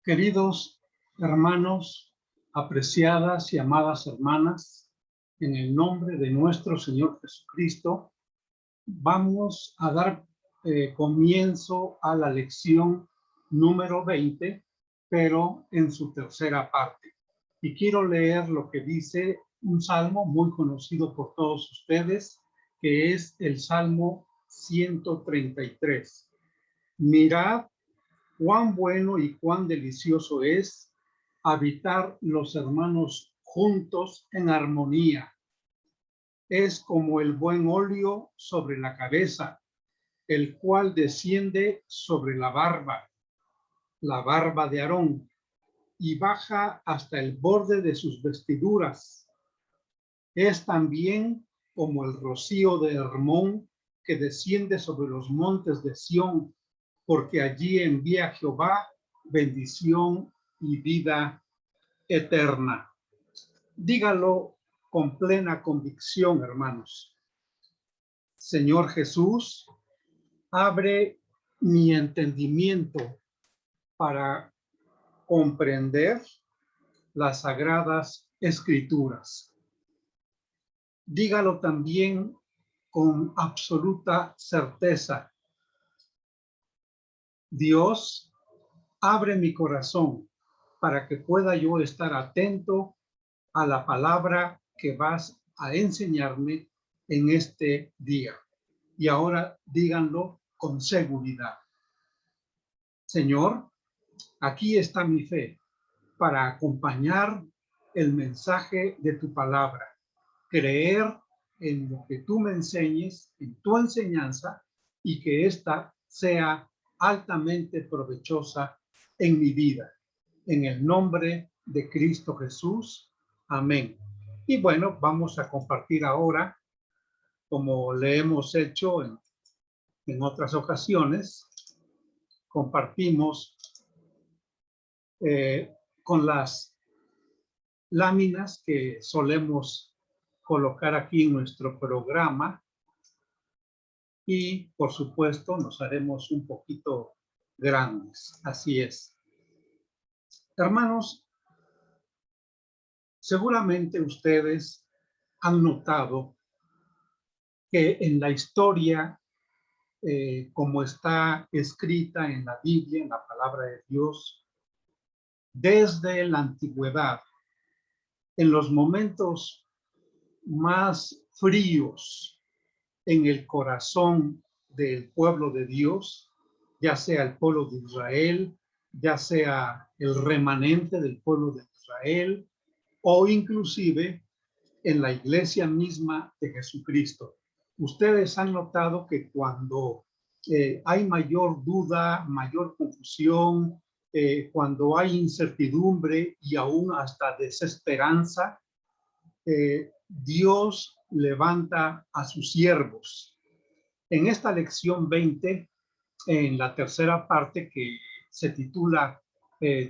Queridos hermanos, apreciadas y amadas hermanas, en el nombre de nuestro Señor Jesucristo, vamos a dar comienzo a la lección número 20, pero en su tercera parte. Y quiero leer lo que dice un salmo muy conocido por todos ustedes, que es el Salmo 133. Mirad cuán bueno y cuán delicioso es habitar los hermanos juntos en armonía. Es como el buen óleo sobre la cabeza, el cual desciende sobre la barba de Aarón, y baja hasta el borde de sus vestiduras. Es también como el rocío de Hermón que desciende sobre los montes de Sión, porque allí envía Jehová bendición y vida eterna. Dígalo con plena convicción, hermanos. Señor Jesús, abre mi entendimiento para comprender las sagradas escrituras. Dígalo también con absoluta certeza. Dios, abre mi corazón para que pueda yo estar atento a la palabra que vas a enseñarme en este día. Y ahora díganlo con seguridad. Señor, aquí está mi fe para acompañar el mensaje de tu palabra, creer en lo que tú me enseñes, en tu enseñanza, y que ésta sea altamente provechosa en mi vida. En el nombre de Cristo Jesús. Amén. Y bueno, vamos a compartir ahora, como le hemos hecho en otras ocasiones, compartimos con las láminas que solemos colocar aquí en nuestro programa, y por supuesto nos haremos un poquito grandes. Así es. Hermanos, seguramente ustedes han notado que en la historia, como está escrita en la Biblia, en la palabra de Dios, desde la antigüedad, en los momentos más fríos en el corazón del pueblo de Dios, ya sea el pueblo de Israel, ya sea el remanente del pueblo de Israel, o inclusive en la iglesia misma de Jesucristo. Ustedes han notado que cuando hay mayor duda, mayor confusión, cuando hay incertidumbre y aún hasta desesperanza, Dios levanta a sus siervos. En esta lección 20, en la tercera parte que se titula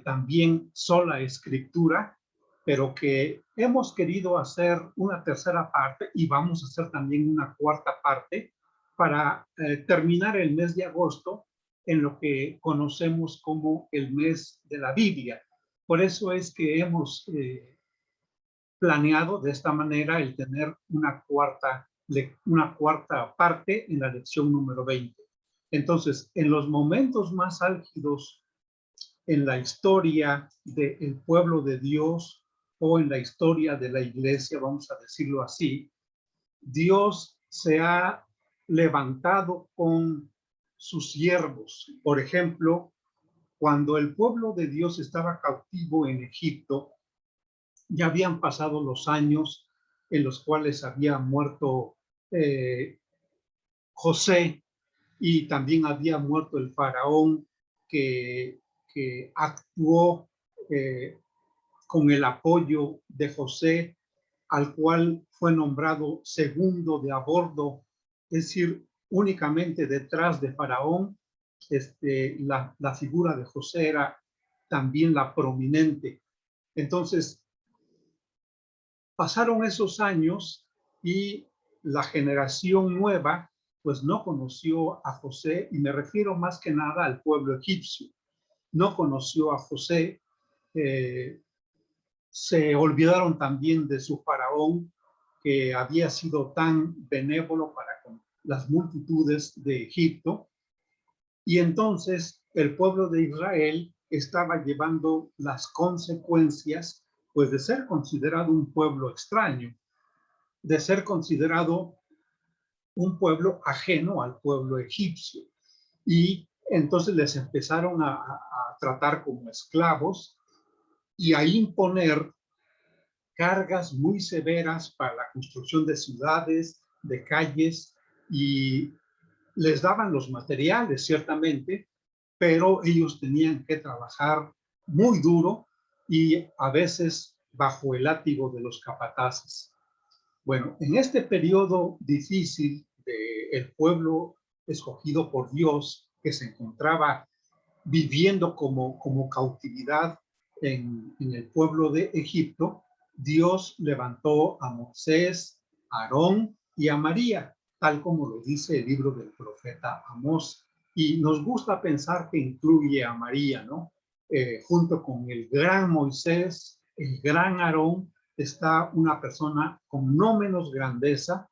también Sola Escritura, pero que hemos querido hacer una tercera parte y vamos a hacer también una cuarta parte para terminar el mes de agosto en lo que conocemos como el mes de la Biblia. Por eso es que hemos planeado de esta manera el tener una cuarta parte en la lección número 20. Entonces, en los momentos más álgidos en la historia del pueblo de Dios o en la historia de la iglesia, vamos a decirlo así, Dios se ha levantado con sus siervos. Por ejemplo, cuando el pueblo de Dios estaba cautivo en Egipto, ya habían pasado los años en los cuales había muerto José, y también había muerto el faraón que actuó con el apoyo de José, al cual fue nombrado segundo de a bordo, es decir, únicamente detrás de Faraón. La figura de José era también la prominente. Entonces, pasaron esos años y la generación nueva pues no conoció a José, y me refiero más que nada al pueblo egipcio. no conoció a José, se olvidaron también de su faraón, que había sido tan benévolo para con las multitudes de Egipto. Y entonces el pueblo de Israel estaba llevando las consecuencias, pues, de ser considerado un pueblo extraño, de ser considerado un pueblo ajeno al pueblo egipcio. Y entonces les empezaron a tratar como esclavos y a imponer cargas muy severas para la construcción de ciudades, de calles, y les daban los materiales, ciertamente, pero ellos tenían que trabajar muy duro y a veces bajo el látigo de los capataces. Bueno, en este periodo difícil del pueblo escogido por Dios, que se encontraba viviendo como cautividad en el pueblo de Egipto, Dios levantó a Moisés, a Aarón y a María, tal como lo dice el libro del profeta Amós. Y nos gusta pensar que incluye a María, ¿no? Junto con el gran Moisés, el gran Aarón, está una persona con no menos grandeza,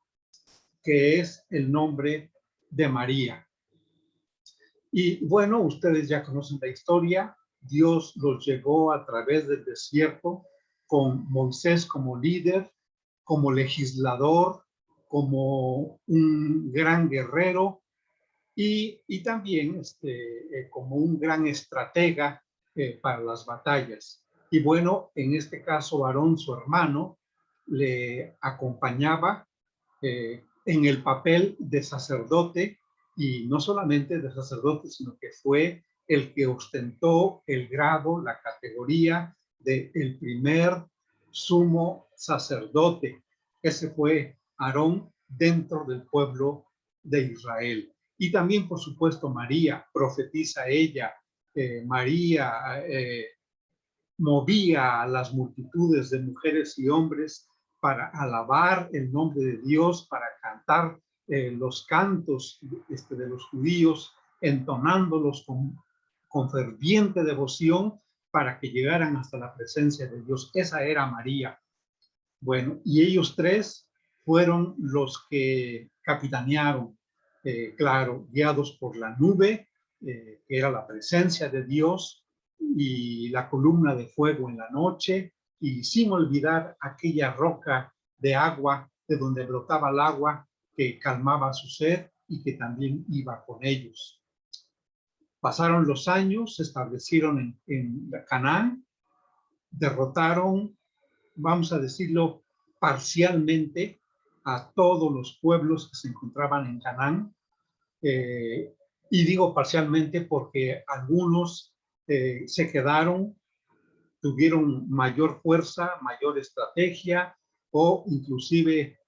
que es el nombre de María. Y bueno, ustedes ya conocen la historia. Dios los llevó a través del desierto con Moisés como líder, como legislador, como un gran guerrero y también como un gran estratega para las batallas. Y bueno, en este caso, Aarón, su hermano, le acompañaba en el papel de sacerdote, y no solamente de sacerdote, sino que fue el que ostentó el grado, la categoría de el primer sumo sacerdote. Ese fue Aarón dentro del pueblo de Israel. Y también, por supuesto, María, profetiza ella. María movía a las multitudes de mujeres y hombres para alabar el nombre de Dios, para cantar los cantos de los judíos, entonándolos con ferviente devoción para que llegaran hasta la presencia de Dios. Esa era María. Bueno, y ellos tres fueron los que capitanearon, claro, guiados por la nube, que era la presencia de Dios, y la columna de fuego en la noche, y sin olvidar aquella roca de agua de donde brotaba el agua que calmaba su sed y que también iba con ellos. Pasaron los años, se establecieron en Canaán, derrotaron, vamos a decirlo, parcialmente a todos los pueblos que se encontraban en Canaán. Y digo parcialmente porque algunos se quedaron, tuvieron mayor fuerza, mayor estrategia o inclusive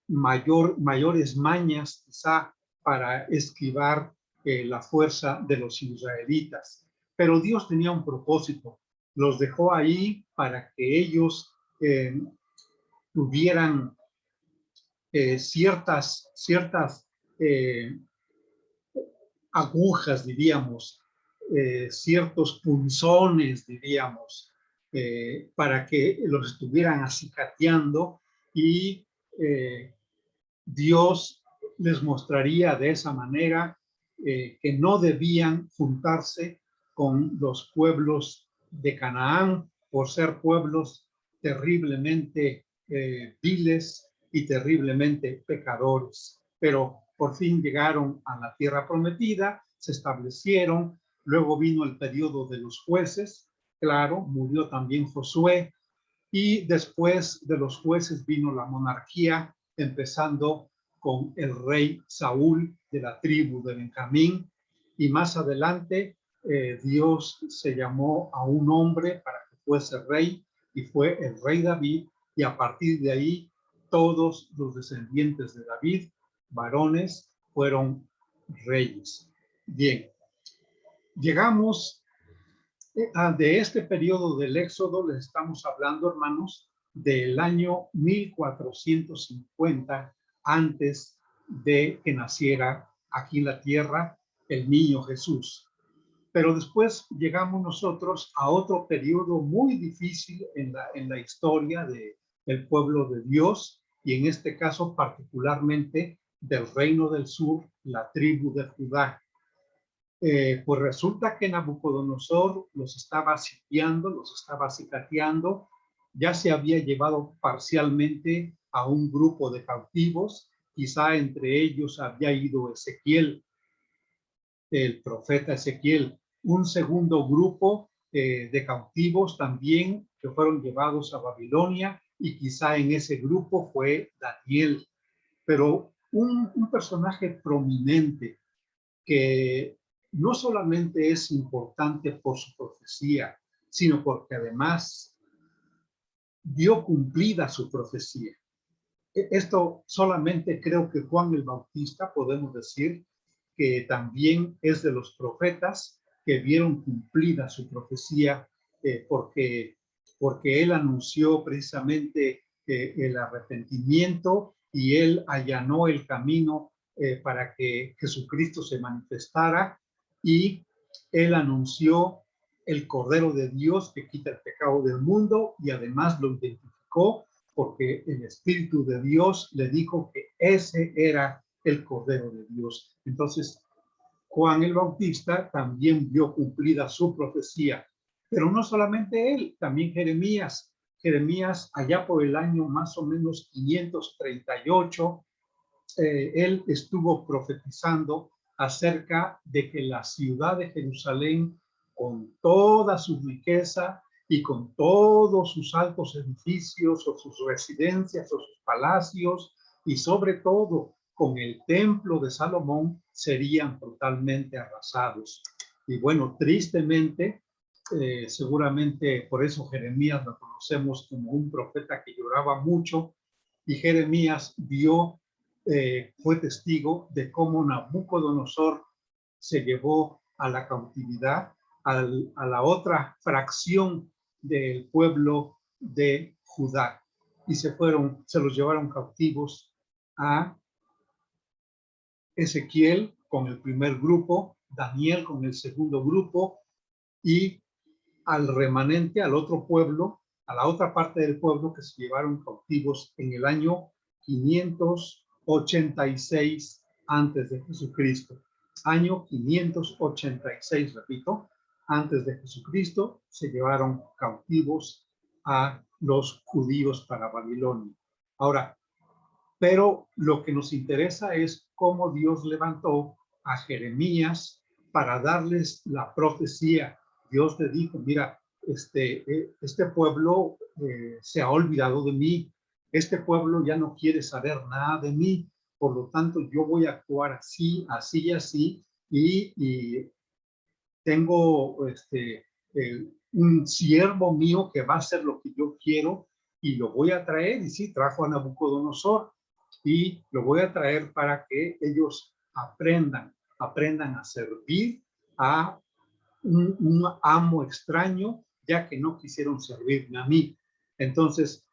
mayores mañas quizá para esquivar la fuerza de los israelitas. Pero Dios tenía un propósito, los dejó ahí para que ellos tuvieran ciertas agujas, diríamos, ciertos punzones, diríamos, para que los estuvieran acicateando y Dios les mostraría de esa manera que no debían juntarse con los pueblos de Canaán por ser pueblos terriblemente viles y terriblemente pecadores. Pero por fin llegaron a la tierra prometida, se establecieron, luego vino el periodo de los jueces, claro, murió también Josué, y después de los jueces vino la monarquía, empezando con el rey Saúl de la tribu de Benjamín, y más adelante Dios se llamó a un hombre para que fuese rey, y fue el rey David, y a partir de ahí todos los descendientes de David, varones, fueron reyes. Bien, llegamos de este periodo del Éxodo, les estamos hablando, hermanos, del año 1450 antes de que naciera aquí en la tierra el niño Jesús. Pero después llegamos nosotros a otro periodo muy difícil en la historia del pueblo de Dios, y en este caso particularmente del reino del sur, la tribu de Judá. Pues resulta que Nabucodonosor los estaba sitiando, los estaba acicateando, ya se había llevado parcialmente a un grupo de cautivos, quizá entre ellos había ido Ezequiel, el profeta Ezequiel, un segundo grupo de cautivos también que fueron llevados a Babilonia, y quizá en ese grupo fue Daniel, pero un personaje prominente que no solamente es importante por su profecía, sino porque además dio cumplida su profecía. Esto solamente creo que Juan el Bautista podemos decir que también es de los profetas que vieron cumplida su profecía, porque él anunció precisamente el arrepentimiento, y él allanó el camino para que Jesucristo se manifestara, y él anunció el Cordero de Dios que quita el pecado del mundo, y además lo identificó porque el Espíritu de Dios le dijo que ese era el Cordero de Dios. Entonces, Juan el Bautista también vio cumplida su profecía, pero no solamente él, también Jeremías. Jeremías, allá por el año más o menos 538, él estuvo profetizando acerca de que la ciudad de Jerusalén, con toda su riqueza y con todos sus altos edificios o sus residencias o sus palacios, y sobre todo con el templo de Salomón, serían totalmente arrasados. Y bueno, tristemente, seguramente por eso Jeremías lo conocemos como un profeta que lloraba mucho, y Jeremías vio, fue testigo de cómo Nabucodonosor se llevó a la cautividad a la otra fracción del pueblo de Judá, y se los llevaron cautivos a Ezequiel con el primer grupo, Daniel con el segundo grupo, y al remanente, al otro pueblo, a la otra parte del pueblo que se llevaron cautivos en el año 586 antes de Jesucristo. Año 586, repito, antes de Jesucristo, se llevaron cautivos a los judíos para Babilonia. Ahora, pero lo que nos interesa es cómo Dios levantó a Jeremías para darles la profecía. Dios le dijo, mira, este pueblo se ha olvidado de mí, este pueblo ya no quiere saber nada de mí, por lo tanto yo voy a actuar así, así y así, y tengo un siervo mío que va a hacer lo que yo quiero, y lo voy a traer. Y sí, trajo a Nabucodonosor, y lo voy a traer para que ellos aprendan a servir a un amo extraño, ya que no quisieron servirme a mí. Entonces,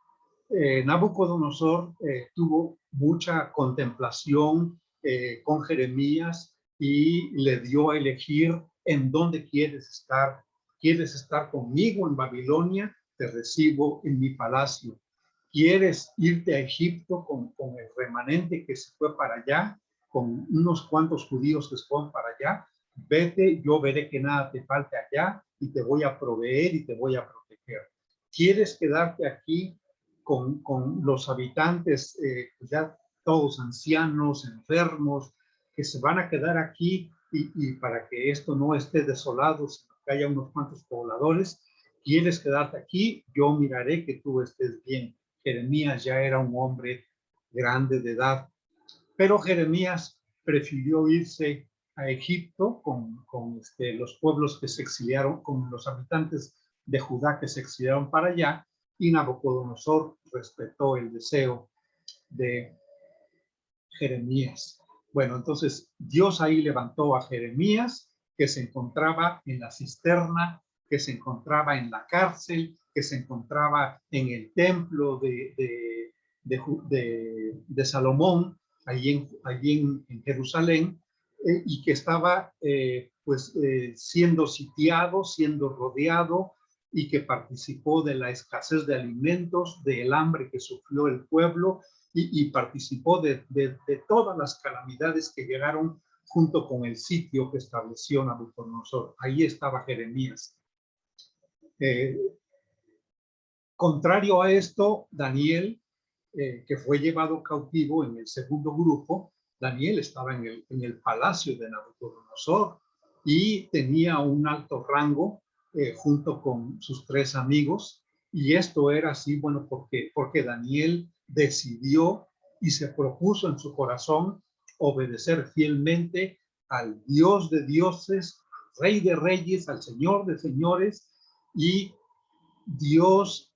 Nabucodonosor tuvo mucha contemplación con Jeremías, y le dio a elegir en dónde quieres estar. ¿Quieres estar conmigo en Babilonia? Te recibo en mi palacio. ¿Quieres irte a Egipto con el remanente que se fue para allá, con unos cuantos judíos que se fueron para allá? Vete, yo veré que nada te falte allá, y te voy a proveer y te voy a proteger. ¿Quieres quedarte aquí con los habitantes, ya todos ancianos, enfermos, que se van a quedar aquí, y para que esto no esté desolado, sino que haya unos cuantos pobladores? ¿Quieres quedarte aquí? Yo miraré que tú estés bien. Jeremías ya era un hombre grande de edad, pero Jeremías prefirió irse a Egipto con los pueblos que se exiliaron, con los habitantes de Judá que se exiliaron para allá, y Nabucodonosor respetó el deseo de Jeremías. Bueno, entonces Dios ahí levantó a Jeremías, que se encontraba en la cisterna, que se encontraba en la cárcel, que se encontraba en el templo de Salomón, allí en Jerusalén, y que estaba siendo sitiado, siendo rodeado, y que participó de la escasez de alimentos, del hambre que sufrió el pueblo, y participó de todas las calamidades que llegaron junto con el sitio que estableció Nabucodonosor. Ahí estaba Jeremías. Contrario a esto, Daniel, que fue llevado cautivo en el segundo grupo, Daniel estaba en el palacio de Nabucodonosor y tenía un alto rango junto con sus 3 amigos. Y esto era así, bueno, porque Daniel decidió y se propuso en su corazón obedecer fielmente al Dios de dioses, Rey de reyes, al Señor de señores, y Dios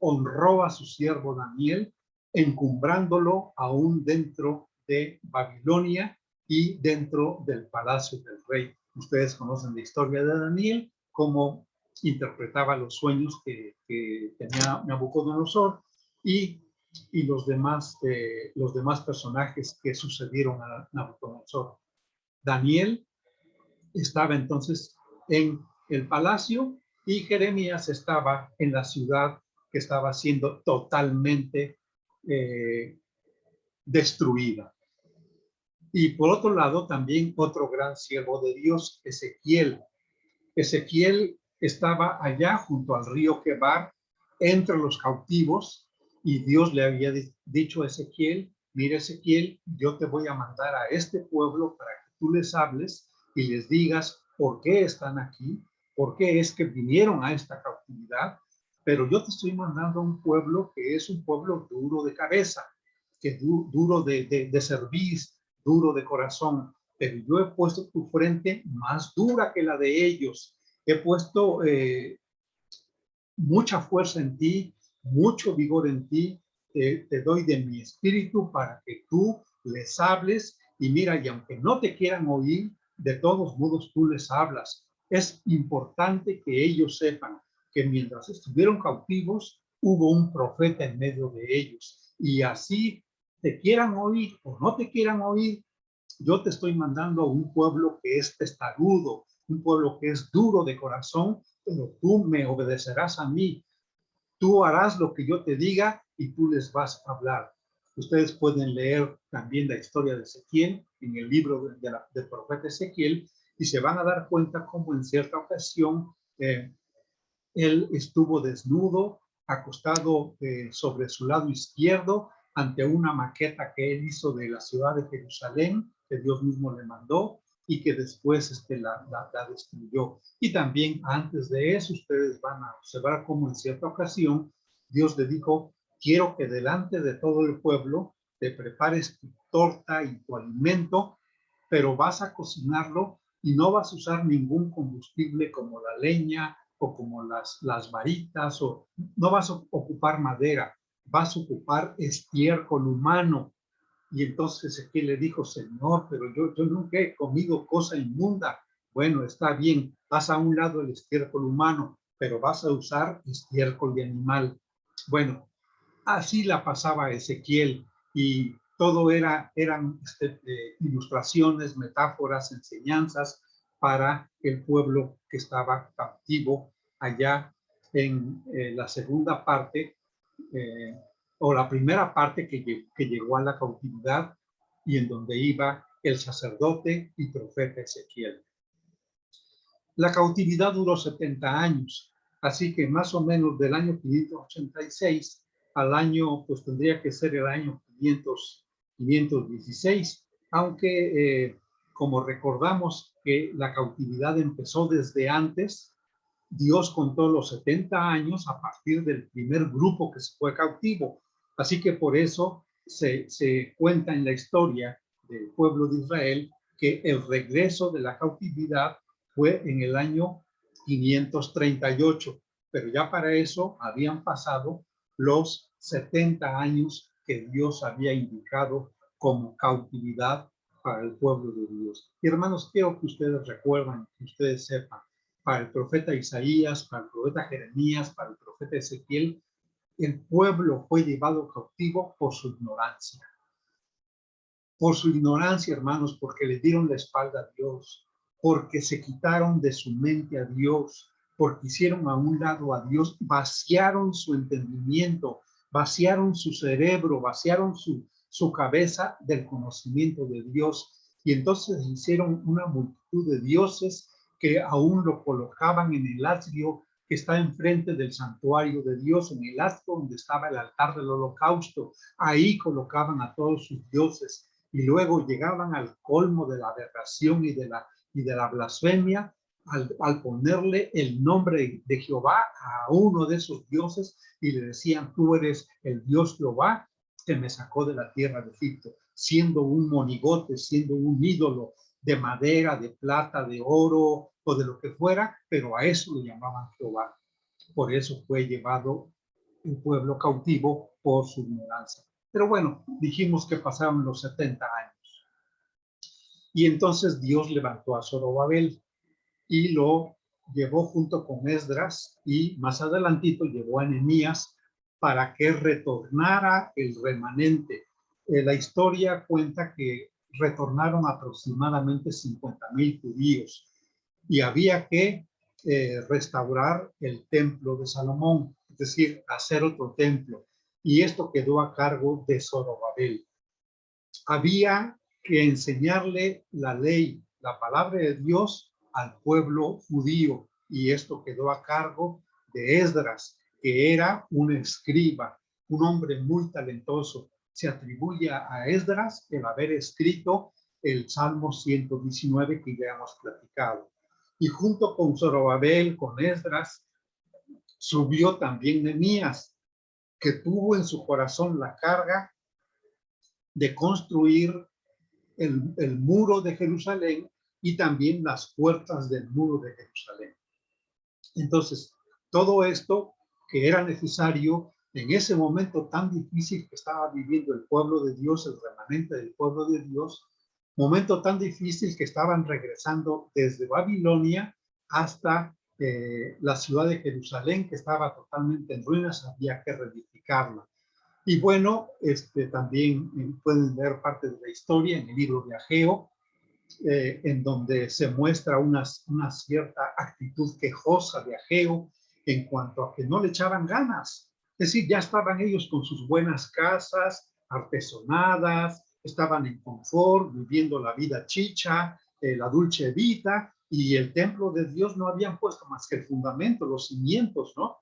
honró a su siervo Daniel, encumbrándolo aún dentro de Babilonia y dentro del palacio del rey. Ustedes conocen la historia de Daniel, cómo interpretaba los sueños que tenía Nabucodonosor y los demás personajes que sucedieron a Nabucodonosor. Daniel estaba entonces en el palacio y Jeremías estaba en la ciudad que estaba siendo totalmente destruida. Y por otro lado, también otro gran siervo de Dios, Ezequiel. Ezequiel estaba allá junto al río Quebar, entre los cautivos, y Dios le había dicho a Ezequiel: mira, Ezequiel, yo te voy a mandar a este pueblo para que tú les hables y les digas por qué están aquí, por qué es que vinieron a esta cautividad, pero yo te estoy mandando a un pueblo que es un pueblo duro de cabeza, que duro de cerviz, duro de corazón, pero yo he puesto tu frente más dura que la de ellos. He puesto mucha fuerza en ti, mucho vigor en ti, te doy de mi espíritu para que tú les hables, y mira, y aunque no te quieran oír, de todos modos tú les hablas. Es importante que ellos sepan que mientras estuvieron cautivos, hubo un profeta en medio de ellos, y así te quieran oír o no te quieran oír, yo te estoy mandando a un pueblo que es testarudo, un pueblo que es duro de corazón, pero tú me obedecerás a mí. Tú harás lo que yo te diga y tú les vas a hablar. Ustedes pueden leer también la historia de Ezequiel en el libro del profeta Ezequiel, y se van a dar cuenta cómo en cierta ocasión él estuvo desnudo, acostado sobre su lado izquierdo, ante una maqueta que él hizo de la ciudad de Jerusalén, que Dios mismo le mandó, y que después la destruyó. Y también antes de eso, ustedes van a observar cómo en cierta ocasión Dios le dijo: quiero que delante de todo el pueblo te prepares tu torta y tu alimento, pero vas a cocinarlo y no vas a usar ningún combustible como la leña o como las varitas, o no vas a ocupar madera, vas a ocupar estiércol humano. Y entonces Ezequiel le dijo: Señor, pero yo nunca he comido cosa inmunda. Bueno, está bien, haz a un lado el estiércol humano, pero vas a usar estiércol de animal. Bueno, así la pasaba Ezequiel, y todo eran ilustraciones, metáforas, enseñanzas para el pueblo que estaba cautivo allá en la segunda parte, o la primera parte que llegó a la cautividad, y en donde iba el sacerdote y profeta Ezequiel. La cautividad duró 70 años, así que más o menos del año 586 al año, pues tendría que ser el año 516, aunque como recordamos que la cautividad empezó desde antes, Dios contó los 70 años a partir del primer grupo que se fue cautivo. Así que por eso se cuenta en la historia del pueblo de Israel que el regreso de la cautividad fue en el año 538, pero ya para eso habían pasado los 70 años que Dios había indicado como cautividad para el pueblo de Dios. Y hermanos, quiero que ustedes recuerden, que ustedes sepan, para el profeta Isaías, para el profeta Jeremías, para el profeta Ezequiel, el pueblo fue llevado cautivo por su ignorancia. por su ignorancia, hermanos, porque le dieron la espalda a Dios, porque se quitaron de su mente a Dios, porque hicieron a un lado a Dios, vaciaron su entendimiento, vaciaron su cerebro, vaciaron su cabeza del conocimiento de Dios. Y entonces hicieron una multitud de dioses que aún lo colocaban en el atrio que está enfrente del santuario de Dios, en el atrio donde estaba el altar del holocausto. Ahí colocaban a todos sus dioses y luego llegaban al colmo de la aberración y de la blasfemia al ponerle el nombre de Jehová a uno de esos dioses y le decían, tú eres el Dios Jehová que me sacó de la tierra de Egipto, siendo un monigote, siendo un ídolo de madera, de plata, de oro o de lo que fuera, pero a eso lo llamaban Jehová. Por eso fue llevado el pueblo cautivo por su ignorancia. Pero bueno, dijimos que pasaron los 70 años. Y entonces Dios levantó a Zorobabel y lo llevó junto con Esdras y más adelantito llevó a Nehemías para que retornara el remanente. La historia cuenta que retornaron aproximadamente 50,000 judíos y había que restaurar el templo de Salomón, es decir, hacer otro templo. Y esto quedó a cargo de Zorobabel. Había que enseñarle la ley, la palabra de Dios al pueblo judío, y esto quedó a cargo de Esdras, que era un escriba, un hombre muy talentoso. Se atribuye a Esdras el haber escrito el Salmo 119 que ya hemos platicado. Y junto con Zorobabel, con Esdras, subió también Nehemías, que tuvo en su corazón la carga de construir el muro de Jerusalén y también las puertas del muro de Jerusalén. Entonces, todo esto que era necesario en ese momento tan difícil que estaba viviendo el pueblo de Dios, el remanente del pueblo de Dios, momento tan difícil que estaban regresando desde Babilonia hasta la ciudad de Jerusalén, que estaba totalmente en ruinas, había que reedificarla. Y bueno, también pueden ver parte de la historia en el libro de Ageo, en donde se muestra una cierta actitud quejosa de Ageo en cuanto a que no le echaban ganas. Es decir, ya estaban ellos con sus buenas casas, artesonadas, estaban en confort, viviendo la vida chicha, la dulce vida, y el templo de Dios no habían puesto más que el fundamento, los cimientos, ¿no?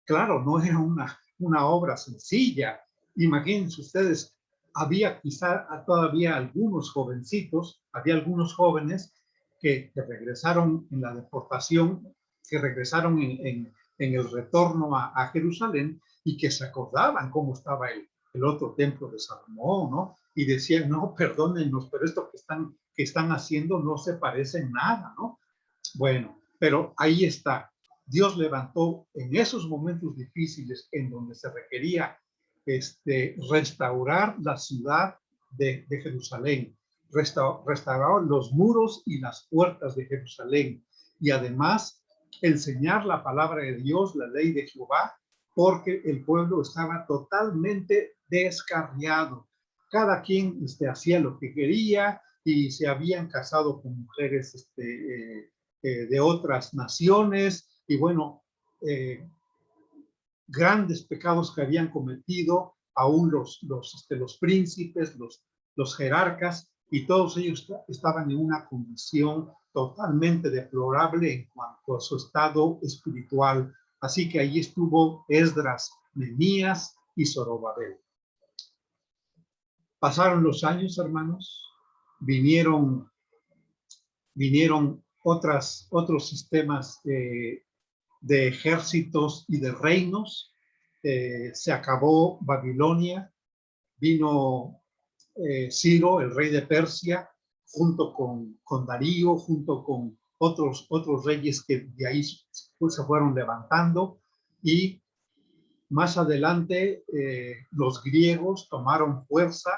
Claro, no era una obra sencilla. Imagínense ustedes, había quizá todavía algunos jovencitos, había algunos jóvenes que regresaron en la deportación, que regresaron en el retorno a Jerusalén y que se acordaban cómo estaba el otro templo de Salomón, ¿no? Y decían, no, perdónennos, pero esto que están haciendo no se parece en nada, ¿no? Bueno, pero ahí está. Dios levantó en esos momentos difíciles en donde se requería restaurar la ciudad de Jerusalén, restaurar los muros y las puertas de Jerusalén y además enseñar la palabra de Dios, la ley de Jehová, porque el pueblo estaba totalmente descarriado. Cada quien hacía lo que quería y se habían casado con mujeres de otras naciones y bueno, grandes pecados que habían cometido aún los príncipes, los jerarcas, y todos ellos estaban en una condición totalmente deplorable en cuanto a su estado espiritual. Así que ahí estuvo Esdras, Nehemías y Zorobabel. Pasaron los años, hermanos, vinieron otros sistemas de ejércitos y de reinos. Se acabó Babilonia, vino Ciro, el rey de Persia, junto con Darío, junto con otros reyes que de ahí se fueron levantando, y más adelante los griegos tomaron fuerza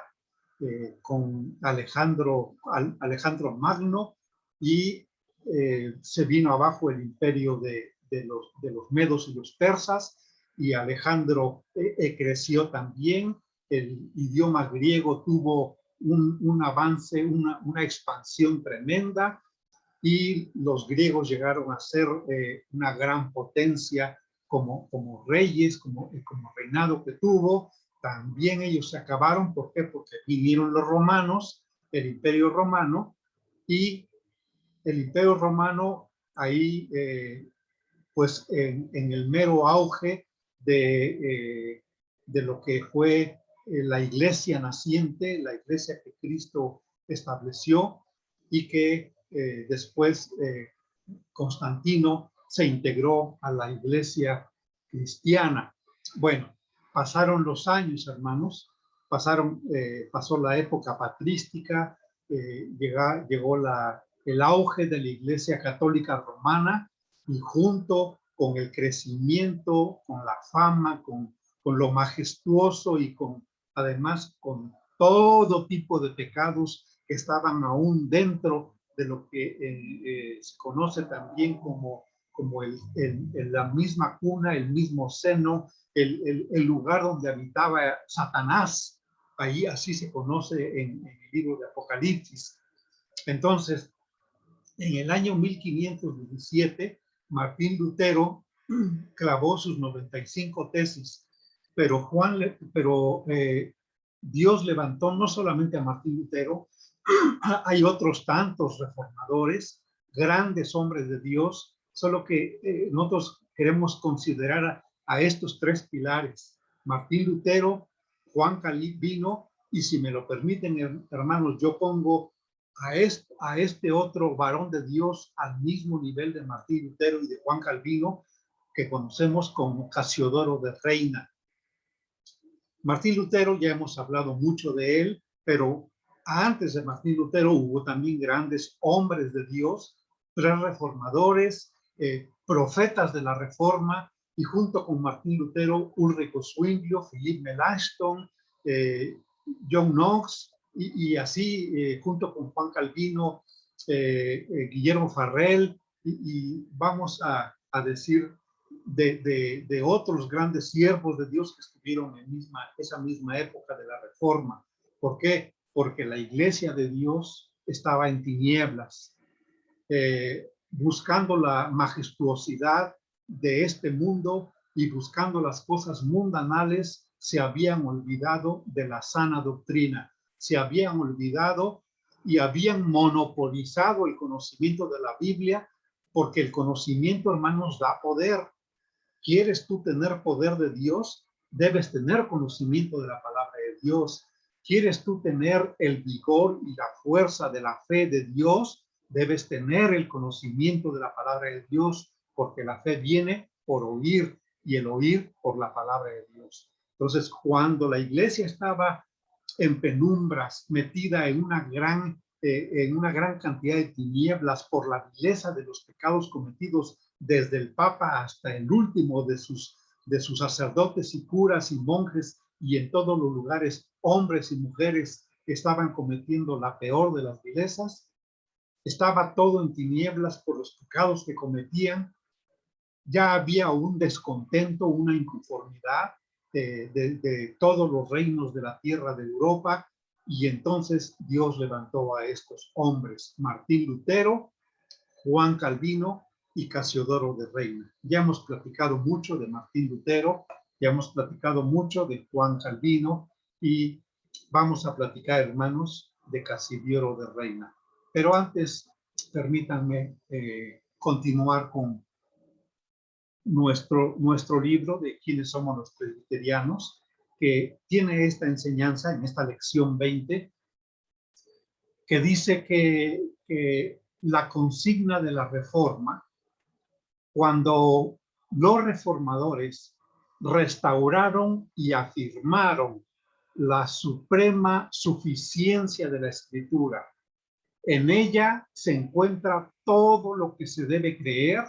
con Alejandro Magno y se vino abajo el imperio de los medos y los persas, y Alejandro creció también. El idioma griego tuvo un avance, una expansión tremenda, y los griegos llegaron a ser una gran potencia como reyes, como reinado que tuvo. También ellos se acabaron. ¿Por qué? Porque vinieron los romanos, el Imperio Romano, y el Imperio Romano ahí, pues en el mero auge de lo que fue la iglesia naciente, la iglesia que Cristo estableció, y que después Constantino se integró a la iglesia cristiana. Bueno, pasaron los años, hermanos, pasó la época patrística, llegó el auge de la iglesia católica romana, y junto con el crecimiento, con la fama, con lo majestuoso, y además con todo tipo de pecados que estaban aún dentro de lo que se conoce también como la misma cuna, el mismo seno, el lugar donde habitaba Satanás. Ahí así se conoce en el libro de Apocalipsis. Entonces, en el año 1517, Martín Lutero clavó sus 95 tesis, pero Dios levantó no solamente a Martín Lutero, hay otros tantos reformadores, grandes hombres de Dios, solo que nosotros queremos considerar a estos tres pilares: Martín Lutero, Juan Calvino, y si me lo permiten, hermanos, yo pongo a este otro varón de Dios al mismo nivel de Martín Lutero y de Juan Calvino, que conocemos como Casiodoro de Reina. Martín Lutero, ya hemos hablado mucho de él, pero antes de Martín Lutero hubo también grandes hombres de Dios, tres reformadores, profetas de la Reforma, y junto con Martín Lutero, Ulrico Zwinglio, Philippe Melanchthon, John Knox, y así junto con Juan Calvino, Guillermo Farrell, y vamos a decir de otros grandes siervos de Dios que estuvieron en esa misma época de la Reforma. ¿Por qué? Porque la iglesia de Dios estaba en tinieblas, buscando la majestuosidad de este mundo y buscando las cosas mundanales. Se habían olvidado de la sana doctrina, se habían olvidado y habían monopolizado el conocimiento de la Biblia, porque el conocimiento, hermanos, da poder. ¿Quieres tú tener poder de Dios? Debes tener conocimiento de la palabra de Dios. ¿Quieres tú tener el vigor y la fuerza de la fe de Dios? Debes tener el conocimiento de la palabra de Dios, porque la fe viene por oír, y el oír por la palabra de Dios. Entonces, cuando la iglesia estaba en penumbras, metida en una gran cantidad de tinieblas por la vileza de los pecados cometidos desde el Papa hasta el último de sus sacerdotes y curas y monjes, y en todos los lugares hombres y mujeres que estaban cometiendo la peor de las vilezas. Estaba todo en tinieblas por los pecados que cometían. Ya había un descontento, una inconformidad de todos los reinos de la tierra de Europa, y entonces Dios levantó a estos hombres: Martín Lutero, Juan Calvino y Casiodoro de Reina. Ya hemos platicado mucho de Martín Lutero, ya hemos platicado mucho de Juan Calvino, y vamos a platicar, hermanos, de Casiodoro de Reina. Pero antes, permítanme continuar con nuestro libro de quiénes somos los presbiterianos, que tiene esta enseñanza en esta lección 20, que dice que la consigna de la reforma, cuando los reformadores restauraron y afirmaron la suprema suficiencia de la Escritura, en ella se encuentra todo lo que se debe creer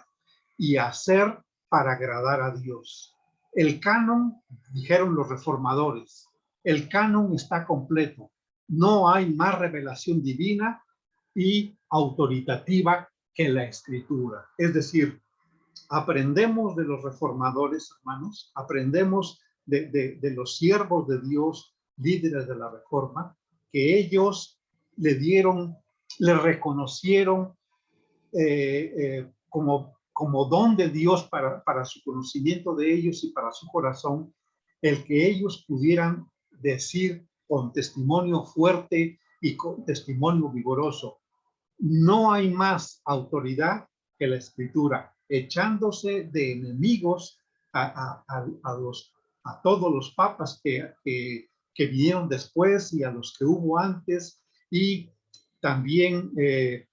y hacer para agradar a Dios. El canon, dijeron los reformadores, el canon está completo. No hay más revelación divina y autoritativa que la Escritura. Es decir, aprendemos de los reformadores, hermanos, aprendemos de los siervos de Dios, líderes de la Reforma, que ellos le reconocieron como don de Dios para su conocimiento de ellos y para su corazón, el que ellos pudieran decir con testimonio fuerte y con testimonio vigoroso: no hay más autoridad que la Escritura, echándose de enemigos a todos los papas que vinieron después y a los que hubo antes, y también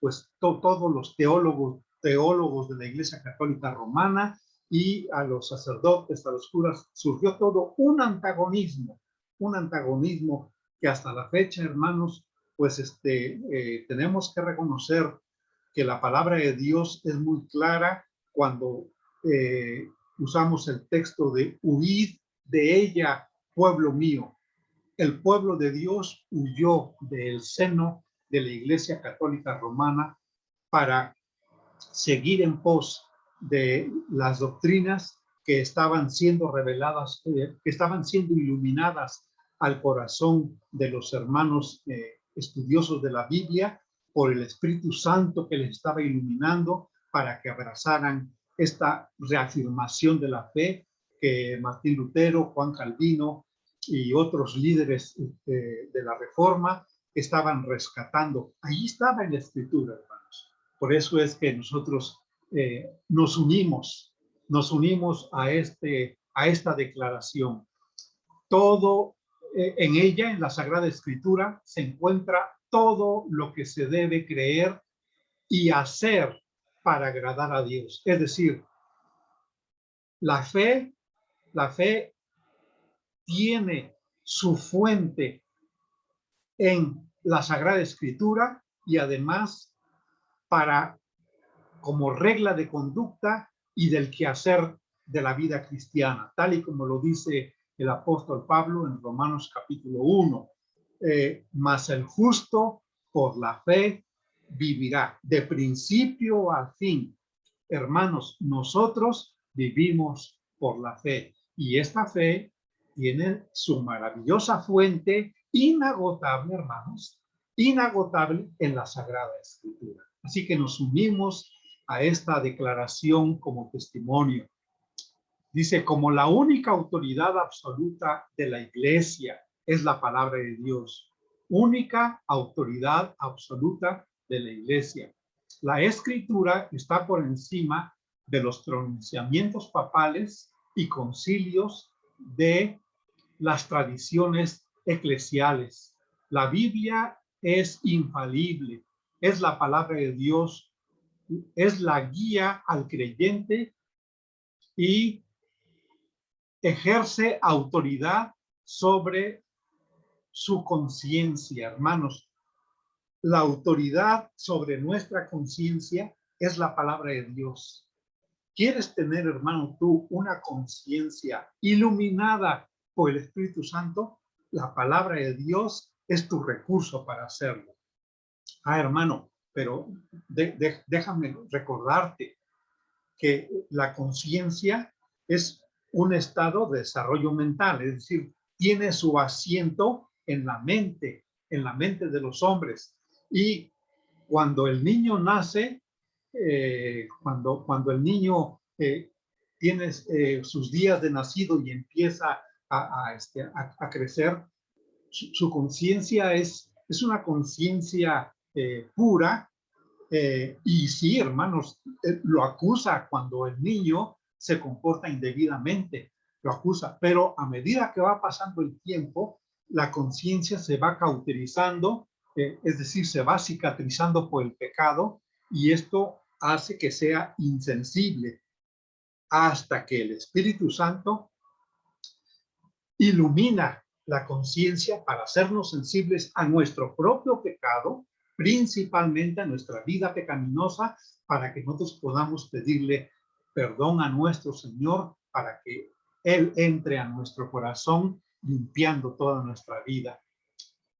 pues todos los teólogos de la Iglesia Católica Romana, y a los sacerdotes, a los curas. Surgió todo un antagonismo que hasta la fecha, hermanos, pues tenemos que reconocer que la palabra de Dios es muy clara cuando usamos el texto de huid de ella, pueblo mío. El pueblo de Dios huyó del seno de la Iglesia Católica Romana para seguir en pos de las doctrinas que estaban siendo reveladas, que estaban siendo iluminadas al corazón de los hermanos estudiosos de la Biblia por el Espíritu Santo que les estaba iluminando para que abrazaran esta reafirmación de la fe que Martín Lutero, Juan Calvino y otros líderes de la Reforma estaban rescatando. Ahí estaba en la Escritura, hermanos. Por eso es que nosotros nos unimos a esta declaración. Todo en ella, en la Sagrada Escritura, se encuentra todo lo que se debe creer y hacer para agradar a Dios. Es decir, la fe tiene su fuente en la Sagrada Escritura, y además como regla de conducta y del quehacer de la vida cristiana, tal y como lo dice el apóstol Pablo en Romanos capítulo 1. Mas el justo por la fe vivirá, de principio a fin. Hermanos, nosotros vivimos por la fe, y esta fe tiene su maravillosa fuente inagotable, hermanos, inagotable en la Sagrada Escritura. Así que nos unimos a esta declaración como testimonio. Dice: como la única autoridad absoluta de la Iglesia es la palabra de Dios, única autoridad absoluta de la Iglesia. La Escritura está por encima de los pronunciamientos papales y concilios de las tradiciones eclesiales. La Biblia es infalible, es la palabra de Dios, es la guía al creyente y ejerce autoridad sobre su conciencia, hermanos. La autoridad sobre nuestra conciencia es la palabra de Dios. ¿Quieres tener, hermano, tú una conciencia iluminada por el Espíritu Santo? La palabra de Dios es tu recurso para hacerlo. Hermano, pero déjame recordarte que la conciencia es un estado de desarrollo mental, es decir, tiene su asiento en la mente de los hombres. Y cuando el niño nace, cuando el niño tiene sus días de nacido y empieza a crecer, su conciencia es una conciencia pura. Y sí, hermanos, lo acusa cuando el niño se comporta indebidamente, lo acusa, pero a medida que va pasando el tiempo, la conciencia se va cauterizando, es decir, se va cicatrizando por el pecado, y esto hace que sea insensible hasta que el Espíritu Santo ilumina la conciencia para hacernos sensibles a nuestro propio pecado, principalmente a nuestra vida pecaminosa, para que nosotros podamos pedirle perdón a nuestro Señor, para que Él entre a nuestro corazón limpiando toda nuestra vida.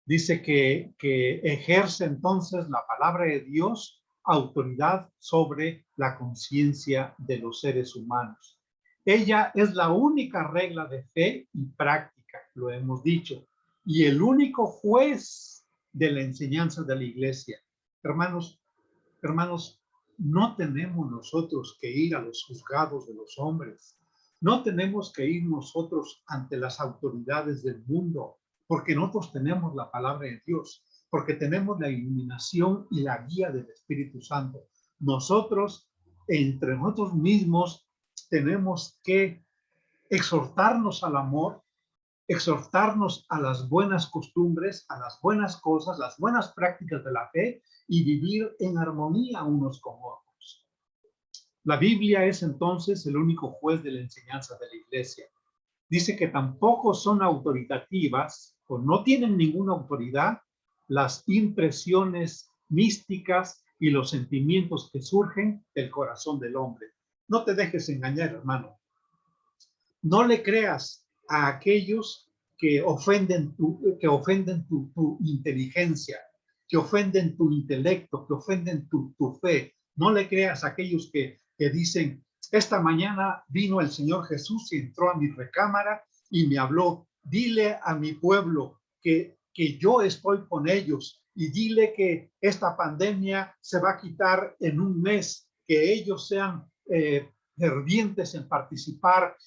Dice que ejerce entonces la palabra de Dios autoridad sobre la conciencia de los seres humanos. Ella es la única regla de fe y práctica, lo hemos dicho, y el único juez de la enseñanza de la iglesia. Hermanos, no tenemos nosotros que ir a los juzgados de los hombres. No tenemos que ir nosotros ante las autoridades del mundo, porque nosotros tenemos la palabra de Dios, porque tenemos la iluminación y la guía del Espíritu Santo. Nosotros, entre nosotros mismos, tenemos que exhortarnos al amor, exhortarnos a las buenas costumbres, a las buenas cosas, las buenas prácticas de la fe y vivir en armonía unos con otros. La Biblia es entonces el único juez de la enseñanza de la iglesia. Dice que tampoco son autoritativas o no tienen ninguna autoridad las impresiones místicas y los sentimientos que surgen del corazón del hombre. No te dejes engañar, hermano. No le creas a aquellos que ofenden tu inteligencia, que ofenden tu intelecto, que ofenden tu fe. No le creas a aquellos que dicen, esta mañana vino el Señor Jesús y entró a mi recámara y me habló. Dile a mi pueblo que yo estoy con ellos y dile que esta pandemia se va a quitar en un mes, que ellos sean fervientes en participar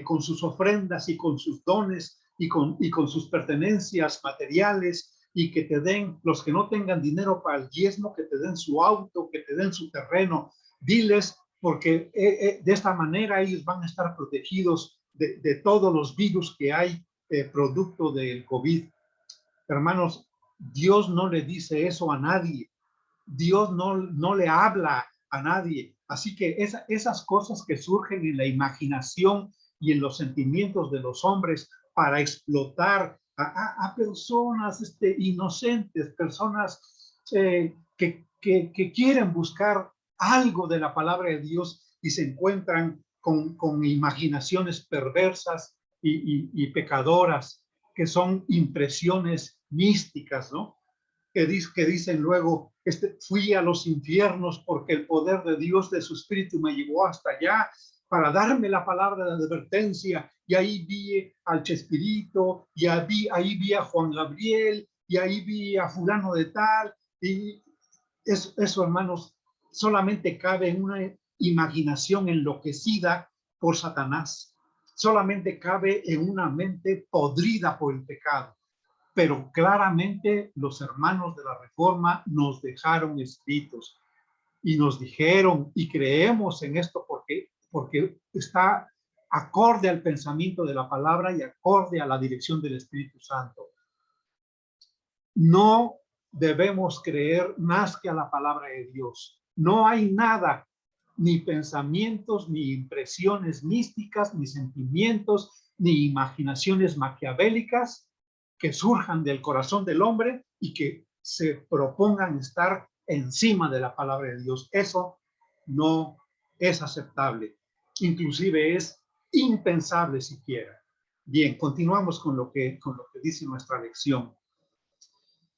con sus ofrendas y con sus dones y con sus pertenencias materiales, y que te den, los que no tengan dinero para el diezmo, que te den su auto, que te den su terreno. Diles, porque de esta manera ellos van a estar protegidos de todos los virus que hay producto del COVID. Hermanos, Dios no le dice eso a nadie. Dios no le habla a nadie. Así que esas cosas que surgen en la imaginación y en los sentimientos de los hombres para explotar a personas inocentes, personas que quieren buscar algo de la palabra de Dios y se encuentran con imaginaciones perversas y pecadoras, que son impresiones místicas, ¿no? Que dicen luego, fui a los infiernos porque el poder de Dios, de su Espíritu, me llevó hasta allá para darme la palabra de advertencia, y ahí vi al Chespirito, y ahí vi a Juan Gabriel, y ahí vi a fulano de tal, y eso, hermanos, solamente cabe en una imaginación enloquecida por Satanás, solamente cabe en una mente podrida por el pecado. Pero claramente los hermanos de la Reforma nos dejaron escritos y nos dijeron, y creemos en esto porque está acorde al pensamiento de la palabra y acorde a la dirección del Espíritu Santo. No debemos creer más que a la palabra de Dios. No hay nada, ni pensamientos, ni impresiones místicas, ni sentimientos, ni imaginaciones maquiavélicas que surjan del corazón del hombre y que se propongan estar encima de la palabra de Dios. Eso no es aceptable. Inclusive es impensable siquiera. Bien, continuamos con lo que dice nuestra lección.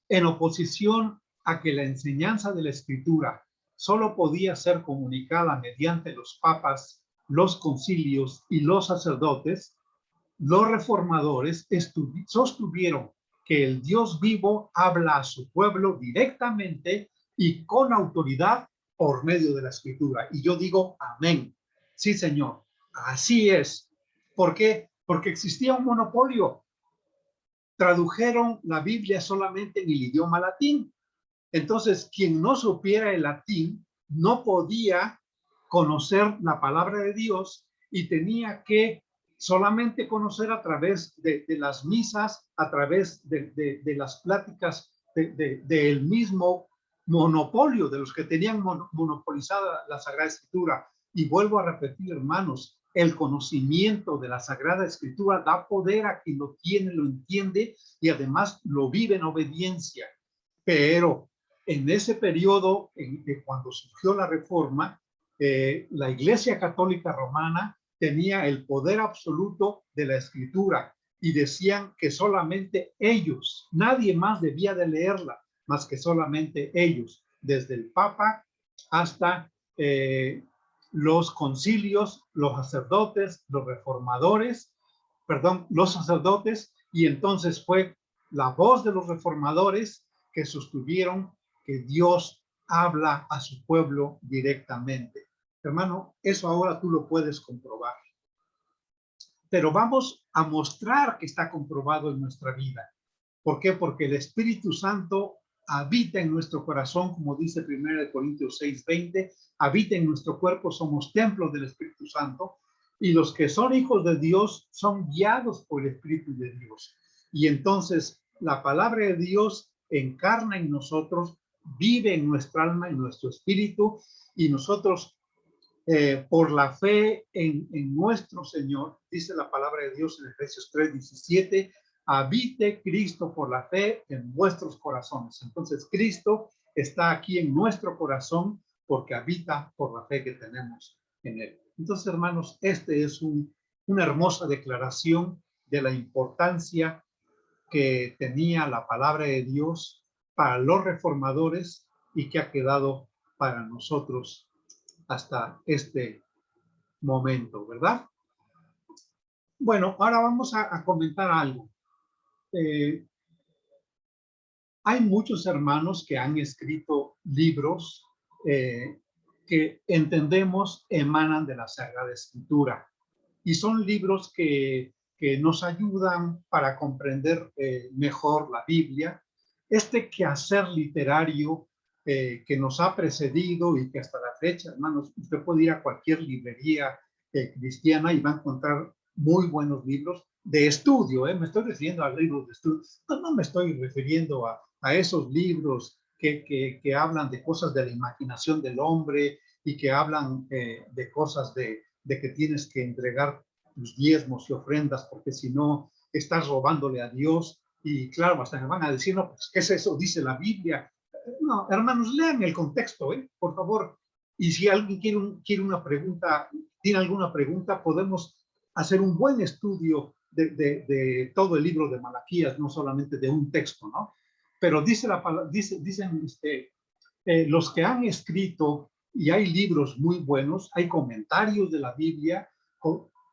En oposición a que la enseñanza de la Escritura solo podía ser comunicada mediante los papas, los concilios y los sacerdotes, los reformadores sostuvieron que el Dios vivo habla a su pueblo directamente y con autoridad por medio de la Escritura. Y yo digo, amén. Sí, Señor, así es. ¿Por qué? Porque existía un monopolio. Tradujeron la Biblia solamente en el idioma latín. Entonces, quien no supiera el latín no podía conocer la palabra de Dios y tenía que solamente conocer a través de las misas, a través de las pláticas del mismo monopolio, de los que tenían monopolizada la Sagrada Escritura. Y vuelvo a repetir, hermanos, el conocimiento de la Sagrada Escritura da poder a quien lo tiene, lo entiende y además lo vive en obediencia. Pero en ese periodo, cuando surgió la Reforma, la Iglesia Católica Romana tenía el poder absoluto de la Escritura y decían que solamente ellos, nadie más debía de leerla, más que solamente ellos, desde el Papa hasta los concilios, los sacerdotes, los reformadores, los sacerdotes, y entonces fue la voz de los reformadores que sostuvieron que Dios habla a su pueblo directamente. Hermano, eso ahora tú lo puedes comprobar. Pero vamos a mostrar que está comprobado en nuestra vida. ¿Por qué? Porque el Espíritu Santo habita en nuestro corazón, como dice 1 Corintios 6:20, habita en nuestro cuerpo, somos templos del Espíritu Santo, y los que son hijos de Dios son guiados por el Espíritu de Dios. Y entonces la palabra de Dios encarna en nosotros, vive en nuestra alma, en nuestro espíritu, y nosotros por la fe en nuestro Señor, dice la palabra de Dios en Efesios 3:17, habite Cristo por la fe en vuestros corazones. Entonces Cristo está aquí en nuestro corazón porque habita por la fe que tenemos en Él. Entonces, hermanos, este es una hermosa declaración de la importancia que tenía la palabra de Dios para los reformadores y que ha quedado para nosotros hasta este momento, ¿verdad? Bueno, ahora vamos a comentar algo. Hay muchos hermanos que han escrito libros que entendemos emanan de la Sagrada Escritura y son libros que nos ayudan para comprender mejor la Biblia. Este quehacer literario que nos ha precedido y que hasta la fecha, hermanos, usted puede ir a cualquier librería cristiana y va a encontrar muy buenos libros de estudio, me estoy refiriendo a libros de estudio, no me estoy refiriendo a esos libros que hablan de cosas de la imaginación del hombre y que hablan de cosas de que tienes que entregar tus diezmos y ofrendas porque si no estás robándole a Dios. Y claro, hasta me van a decir, no, pues, ¿qué es eso? Dice la Biblia. No, hermanos, lean el contexto, por favor. Y si alguien quiere una pregunta, tiene alguna pregunta, podemos hacer un buen estudio de todo el libro de Malaquías, no solamente de un texto, ¿no? Pero dicen los que han escrito, y hay libros muy buenos, hay comentarios de la Biblia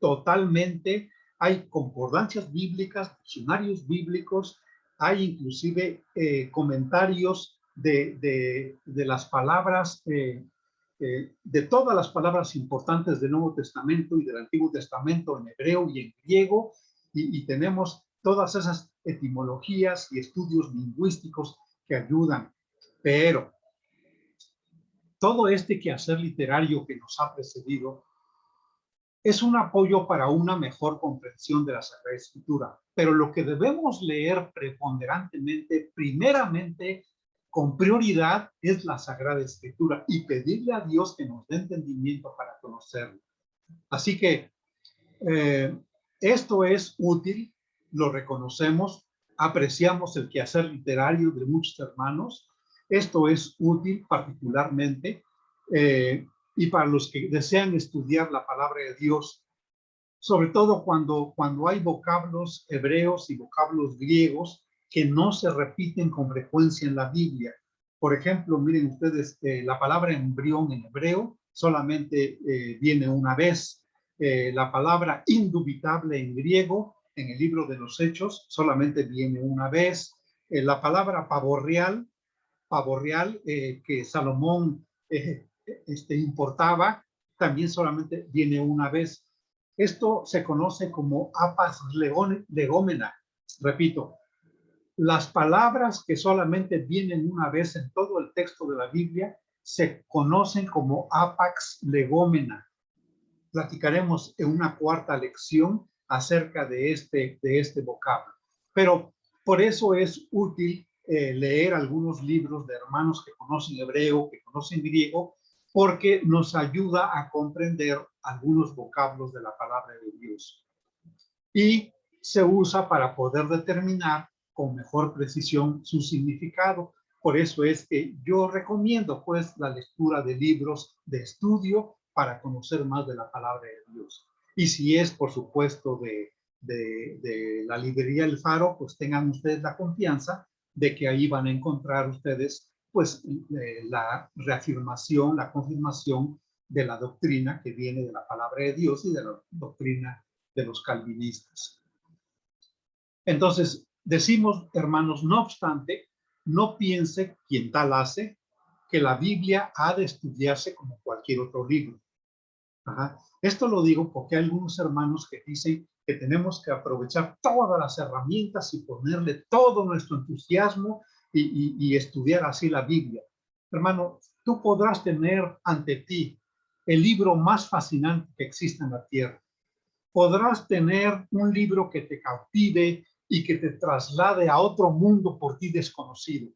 totalmente, hay concordancias bíblicas, diccionarios bíblicos, hay inclusive comentarios de las palabras, de todas las palabras importantes del Nuevo Testamento y del Antiguo Testamento en hebreo y en griego, y tenemos todas esas etimologías y estudios lingüísticos que ayudan. Pero todo este quehacer literario que nos ha precedido es un apoyo para una mejor comprensión de la Sagrada Escritura. Pero lo que debemos leer preponderantemente, primeramente, con prioridad, es la Sagrada Escritura y pedirle a Dios que nos dé entendimiento para conocerlo. Así que esto es útil, lo reconocemos, apreciamos el quehacer literario de muchos hermanos. Esto es útil particularmente y para los que desean estudiar la palabra de Dios, sobre todo cuando hay vocablos hebreos y vocablos griegos que no se repiten con frecuencia en la Biblia. Por ejemplo, miren ustedes, la palabra embrión en hebreo solamente viene una vez. La palabra indubitable en griego, en el libro de los Hechos, solamente viene una vez. La palabra pavo real que Salomón importaba, también solamente viene una vez. Esto se conoce como apas legómena. Repito, las palabras que solamente vienen una vez en todo el texto de la Biblia se conocen como apax legómena. Platicaremos en una cuarta lección acerca de este vocablo. Pero por eso es útil leer algunos libros de hermanos que conocen hebreo, que conocen griego, porque nos ayuda a comprender algunos vocablos de la palabra de Dios. Y se usa para poder determinar con mejor precisión su significado. Por eso es que yo recomiendo pues la lectura de libros de estudio para conocer más de la palabra de Dios. Y si es, por supuesto, de la librería El Faro, pues tengan ustedes la confianza de que ahí van a encontrar ustedes pues la reafirmación, la confirmación de la doctrina que viene de la palabra de Dios y de la doctrina de los calvinistas. Entonces, decimos, hermanos, no obstante, no piense quien tal hace que la Biblia ha de estudiarse como cualquier otro libro. Ajá. Esto lo digo porque hay algunos hermanos que dicen que tenemos que aprovechar todas las herramientas y ponerle todo nuestro entusiasmo y estudiar así la Biblia. Hermano, tú podrás tener ante ti el libro más fascinante que existe en la tierra. Podrás tener un libro que te cautive y que te traslade a otro mundo por ti desconocido.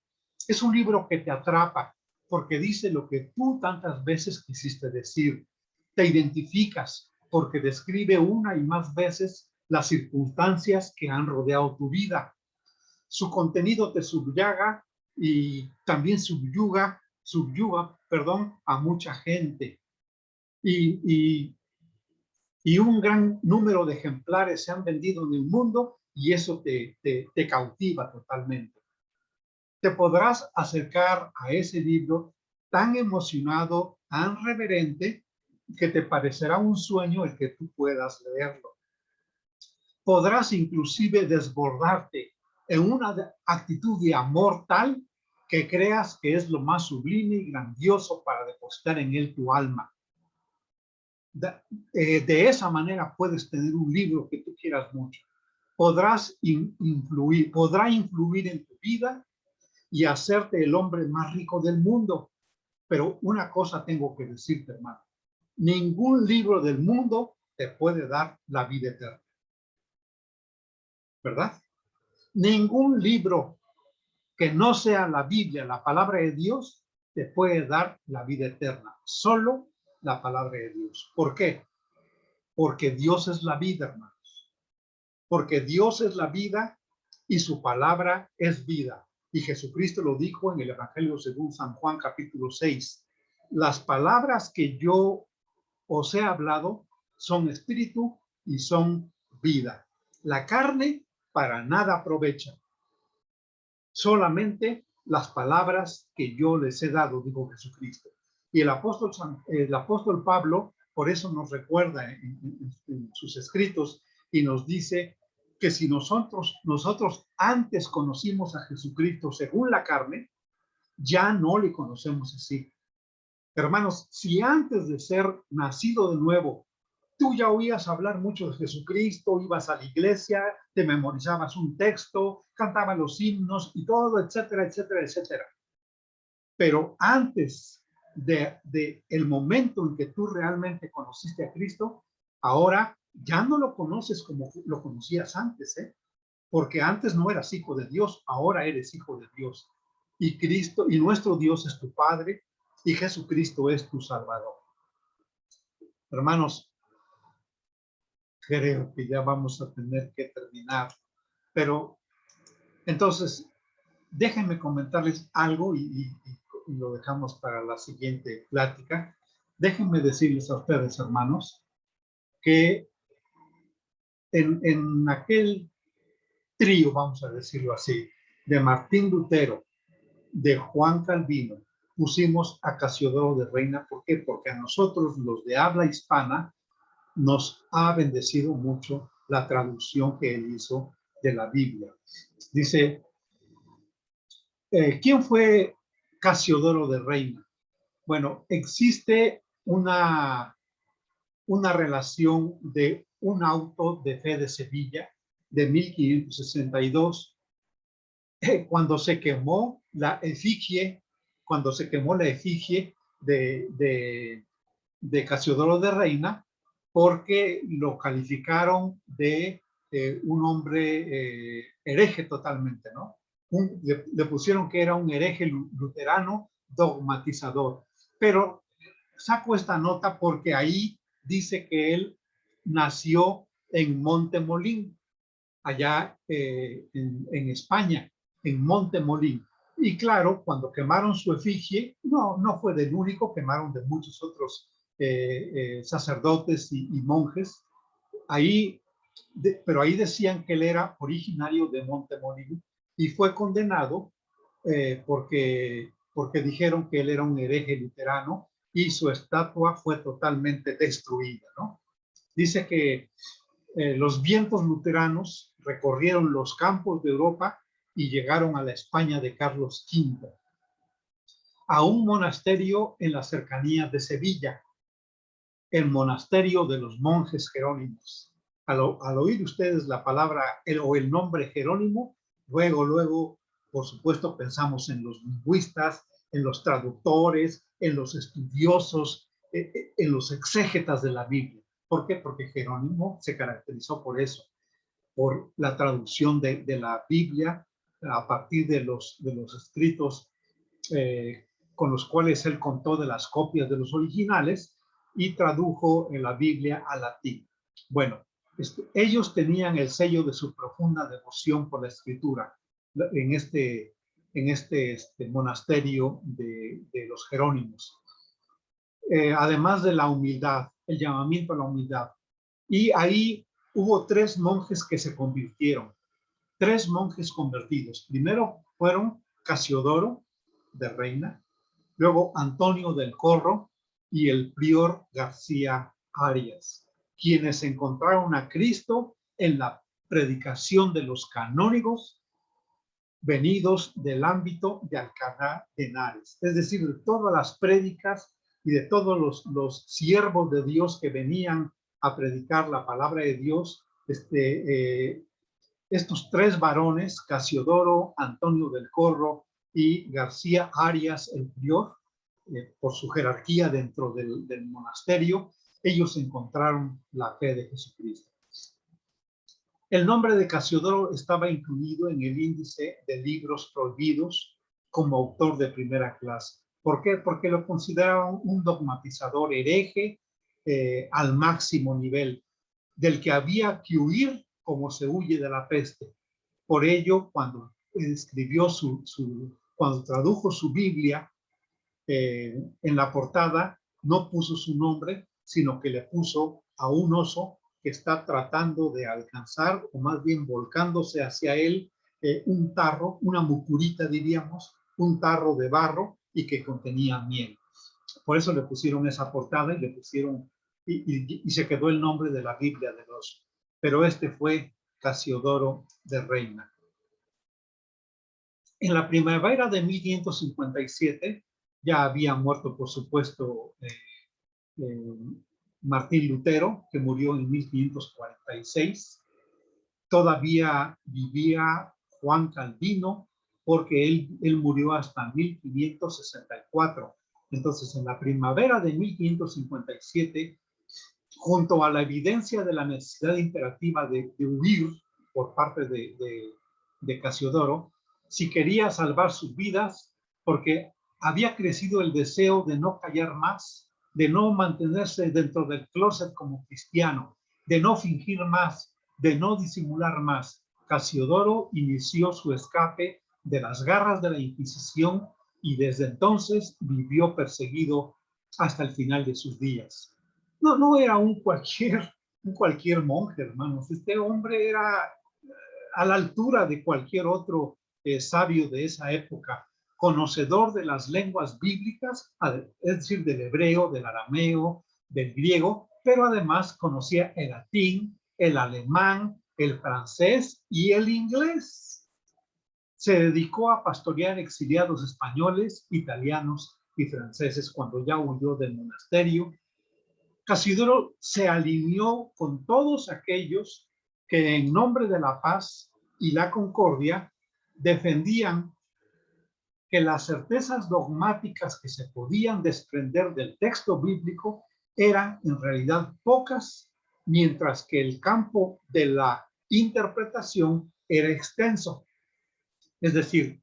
Es un libro que te atrapa porque dice lo que tú tantas veces quisiste decir. Te identificas porque describe una y más veces las circunstancias que han rodeado tu vida. Su contenido te subyuga y también subyuga, a mucha gente. Y y un gran número de ejemplares se han vendido en el mundo y eso te cautiva totalmente. Te podrás acercar a ese libro tan emocionado, tan reverente, que te parecerá un sueño el que tú puedas leerlo. Podrás inclusive desbordarte en una actitud de amor tal que creas que es lo más sublime y grandioso para depositar en él tu alma. De esa manera puedes tener un libro que tú quieras mucho. Podrá influir en tu vida y hacerte el hombre más rico del mundo. Pero una cosa tengo que decirte, hermano. Ningún libro del mundo te puede dar la vida eterna. ¿Verdad? Ningún libro que no sea la Biblia, la palabra de Dios, te puede dar la vida eterna. Solo la palabra de Dios. ¿Por qué? Porque Dios es la vida, hermanos. Porque Dios es la vida y su palabra es vida. Y Jesucristo lo dijo en el Evangelio según San Juan capítulo 6. Las palabras que yo os he hablado son espíritu y son vida. La carne para nada aprovecha. Solamente las palabras que yo les he dado, dijo Jesucristo. Y el apóstol Pablo, por eso nos recuerda en sus escritos y nos dice que si nosotros antes conocimos a Jesucristo según la carne, ya no le conocemos así. Hermanos, si antes de ser nacido de nuevo, tú ya oías hablar mucho de Jesucristo, ibas a la iglesia, te memorizabas un texto, cantabas los himnos y todo, etcétera, etcétera, etcétera. Pero antes de el momento en que tú realmente conociste a Cristo, ahora ya no lo conoces como lo conocías antes, ¿eh? Porque antes no eras hijo de Dios, ahora eres hijo de Dios. Y Cristo, y nuestro Dios es tu Padre, y Jesucristo es tu Salvador. Hermanos, creo que ya vamos a tener que terminar. Pero entonces, déjenme comentarles algo y lo dejamos para la siguiente plática. Déjenme decirles a ustedes, hermanos, que en aquel trío, vamos a decirlo así, de Martín Lutero, de Juan Calvino, pusimos a Casiodoro de Reina. ¿Por qué? Porque a nosotros, los de habla hispana, nos ha bendecido mucho la traducción que él hizo de la Biblia. Dice, ¿quién fue Casiodoro de Reina? Bueno, existe una relación de un auto de fe de Sevilla de 1562, cuando se quemó la efigie, de Casiodoro de Reina, porque lo calificaron de un hombre hereje totalmente, ¿no? Le pusieron que era un hereje luterano dogmatizador. Pero saco esta nota porque ahí dice que él nació en Montemolín, allá en España, en Montemolín. Y claro, cuando quemaron su efigie, no fue del único, quemaron de muchos otros sacerdotes y monjes. Pero ahí decían que él era originario de Montemolín y fue condenado porque dijeron que él era un hereje luterano y su estatua fue totalmente destruida, ¿no? Dice que los vientos luteranos recorrieron los campos de Europa y llegaron a la España de Carlos V, a un monasterio en las cercanías de Sevilla, el monasterio de los monjes jerónimos. Al oír ustedes la palabra o el nombre Jerónimo, luego, por supuesto, pensamos en los lingüistas, en los traductores, en los estudiosos, en los exégetas de la Biblia. ¿Por qué? Porque Jerónimo se caracterizó por eso, por la traducción de la Biblia a partir de los escritos con los cuales él contó de las copias de los originales y tradujo en la Biblia al latín. Bueno, ellos tenían el sello de su profunda devoción por la escritura en este monasterio de los Jerónimos. Además de la humildad, el llamamiento a la humildad. Y ahí hubo 3 monjes que se convirtieron, 3 monjes convertidos. Primero fueron Casiodoro de Reina, luego Antonio del Corro y el prior García Arias, quienes encontraron a Cristo en la predicación de los canónigos venidos del ámbito de Alcalá de Henares, es decir, de todas las prédicas y de todos los siervos de Dios que venían a predicar la palabra de Dios. Estos 3 varones, Casiodoro, Antonio del Corro y García Arias, el prior, por su jerarquía dentro del monasterio, ellos encontraron la fe de Jesucristo. El nombre de Casiodoro estaba incluido en el índice de libros prohibidos como autor de primera clase. ¿Por qué? Porque lo consideraban un dogmatizador hereje al máximo nivel, del que había que huir como se huye de la peste. Por ello, cuando escribió cuando tradujo su Biblia, en la portada no puso su nombre, sino que le puso a un oso que está tratando de alcanzar, o más bien volcándose hacia él, un tarro, una mucurita diríamos, un tarro de barro y que contenía miel. Por eso le pusieron esa portada y le pusieron, y se quedó el nombre de la Biblia del oso. Pero este fue Casiodoro de Reina. En la primavera de 1557, ya había muerto, por supuesto, Martín Lutero, que murió en 1546. Todavía vivía Juan Calvino, porque él murió hasta 1564. Entonces, en la primavera de 1557, junto a la evidencia de la necesidad imperativa de huir por parte de Casiodoro, si quería salvar sus vidas, porque había crecido el deseo de no callar más, de no mantenerse dentro del closet como cristiano, de no fingir más, de no disimular más. Casiodoro inició su escape de las garras de la Inquisición y desde entonces vivió perseguido hasta el final de sus días. No era un cualquier monje, hermanos. Este hombre era a la altura de cualquier otro sabio de esa época, conocedor de las lenguas bíblicas, es decir, del hebreo, del arameo, del griego, pero además conocía el latín, el alemán, el francés y el inglés. Se dedicó a pastorear exiliados españoles, italianos y franceses cuando ya huyó del monasterio. Casiodoro se alineó con todos aquellos que en nombre de la paz y la concordia defendían que las certezas dogmáticas que se podían desprender del texto bíblico eran en realidad pocas, mientras que el campo de la interpretación era extenso. Es decir,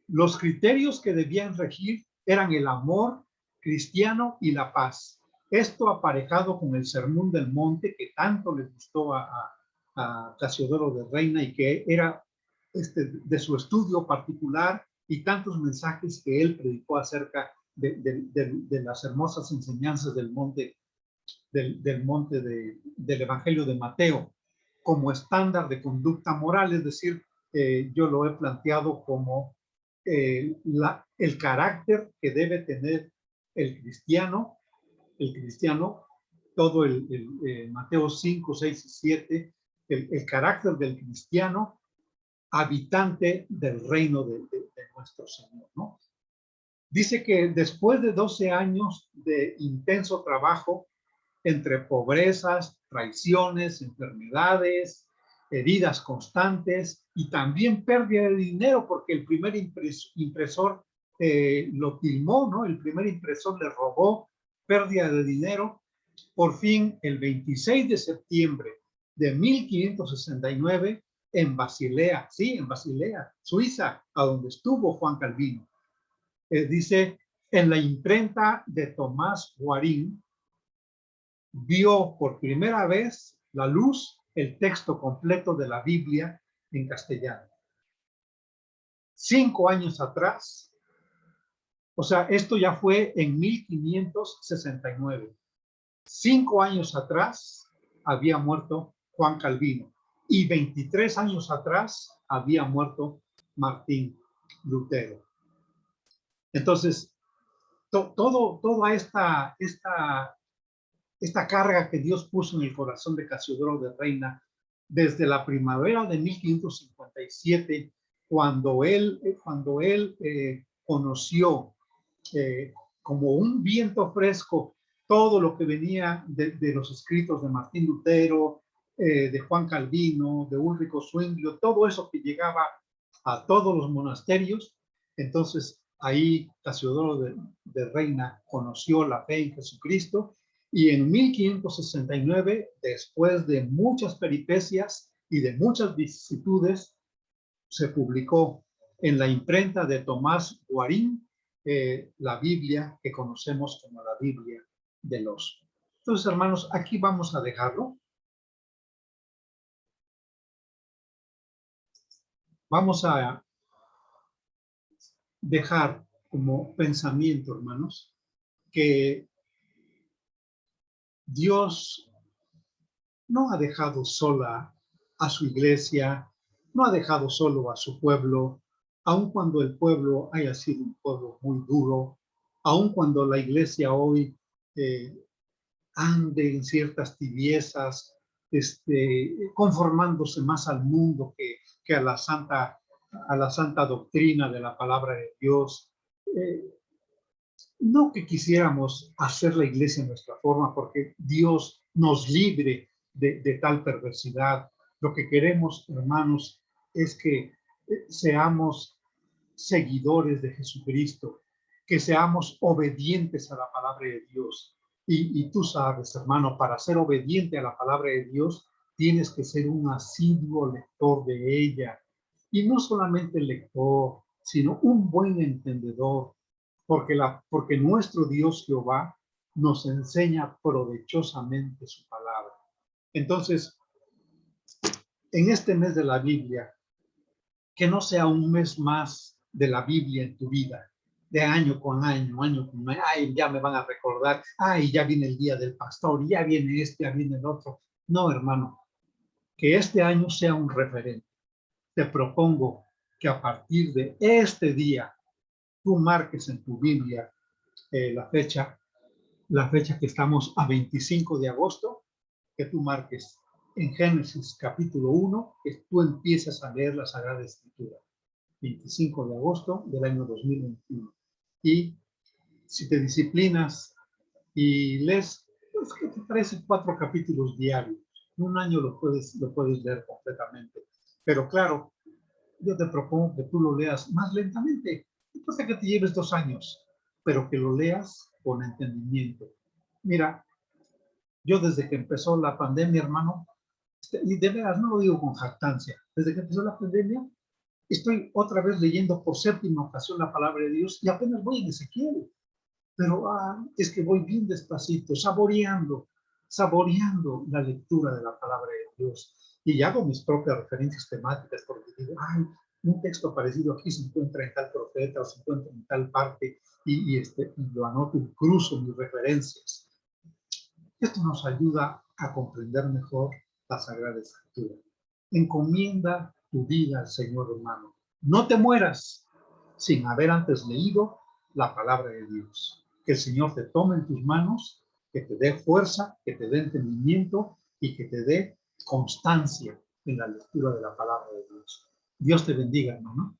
los criterios que debían regir eran el amor cristiano y la paz. Esto aparejado con el Sermón del Monte, que tanto le gustó a Casiodoro de Reina y que era de su estudio particular, y tantos mensajes que él predicó acerca de las hermosas enseñanzas del monte, del Evangelio de Mateo, como estándar de conducta moral. Es decir, yo lo he planteado como el carácter que debe tener el cristiano, todo Mateo 5, 6 y 7, el carácter del cristiano habitante del reino de nuestro Señor, ¿no? Dice que después de 12 años de intenso trabajo, entre pobrezas, traiciones, enfermedades, heridas constantes y también pérdida de dinero, porque el primer impresor lo timó, ¿no? El primer impresor le robó, pérdida de dinero. Por fin, el 26 de septiembre de 1569, en Basilea, sí, en Basilea, Suiza, a donde estuvo Juan Calvino, dice, en la imprenta de Tomás Guarín, vio por primera vez la luz el texto completo de la Biblia en castellano. 5 años atrás, o sea, esto ya fue en 1569. 5 años atrás había muerto Juan Calvino y 23 años atrás había muerto Martín Lutero. Entonces, toda esta carga que Dios puso en el corazón de Casiodoro de Reina desde la primavera de 1557, cuando él conoció como un viento fresco todo lo que venía de los escritos de Martín Lutero, de Juan Calvino, de Ulrico Zwinglio, todo eso que llegaba a todos los monasterios. Entonces ahí Casiodoro de Reina conoció la fe en Jesucristo, y en 1569, después de muchas peripecias y de muchas vicisitudes, se publicó en la imprenta de Tomás Guarín la Biblia que conocemos como la Biblia del Oso. Entonces, hermanos, aquí vamos a dejarlo. Vamos a dejar como pensamiento, hermanos, que Dios no ha dejado sola a su iglesia, no ha dejado solo a su pueblo, aun cuando el pueblo haya sido un pueblo muy duro, aun cuando la iglesia hoy ande en ciertas tibiezas, conformándose más al mundo que a la santa doctrina de la palabra de Dios. No que quisiéramos hacer la iglesia a nuestra forma, porque Dios nos libre de tal perversidad. Lo que queremos, hermanos, es que seamos seguidores de Jesucristo, que seamos obedientes a la palabra de Dios. Y tú sabes, hermano, para ser obediente a la palabra de Dios, tienes que ser un asiduo lector de ella. Y no solamente lector, sino un buen entendedor, porque nuestro Dios Jehová nos enseña provechosamente su palabra. Entonces, en este mes de la Biblia, que no sea un mes más de la Biblia en tu vida, de año con año, ay, ya me van a recordar, ay, ya viene el día del pastor, ya viene este, ya viene el otro. No, hermano, que este año sea un referente. Te propongo que a partir de este día, tú marques en tu Biblia la fecha que estamos a 25 de agosto, que tú marques en Génesis capítulo 1, que tú empieces a leer la Sagrada Escritura. 25 de agosto del año 2021. Y si te disciplinas y lees, pues, ¿qué te parece? 4 capítulos diarios. En un año lo puedes leer completamente. Pero claro, yo te propongo que tú lo leas más lentamente. No importa que te lleves 2 años, pero que lo leas con entendimiento. Mira, yo desde que empezó la pandemia, hermano, y de veras no lo digo con jactancia, desde que empezó la pandemia, estoy otra vez leyendo por 7ª ocasión la palabra de Dios y apenas voy en Ezequiel. Pero es que voy bien despacito, saboreando la lectura de la palabra de Dios. Y hago mis propias referencias temáticas porque digo, ay, un texto parecido aquí se encuentra en tal profeta o se encuentra en tal parte y lo anoto y cruzo mis referencias. Esto nos ayuda a comprender mejor la Sagrada Escritura. Encomienda tu vida al Señor, hermano. No te mueras sin haber antes leído la palabra de Dios. Que el Señor te tome en tus manos, que te dé fuerza, que te dé entendimiento y que te dé constancia en la lectura de la palabra de Dios. Dios te bendiga, hermano.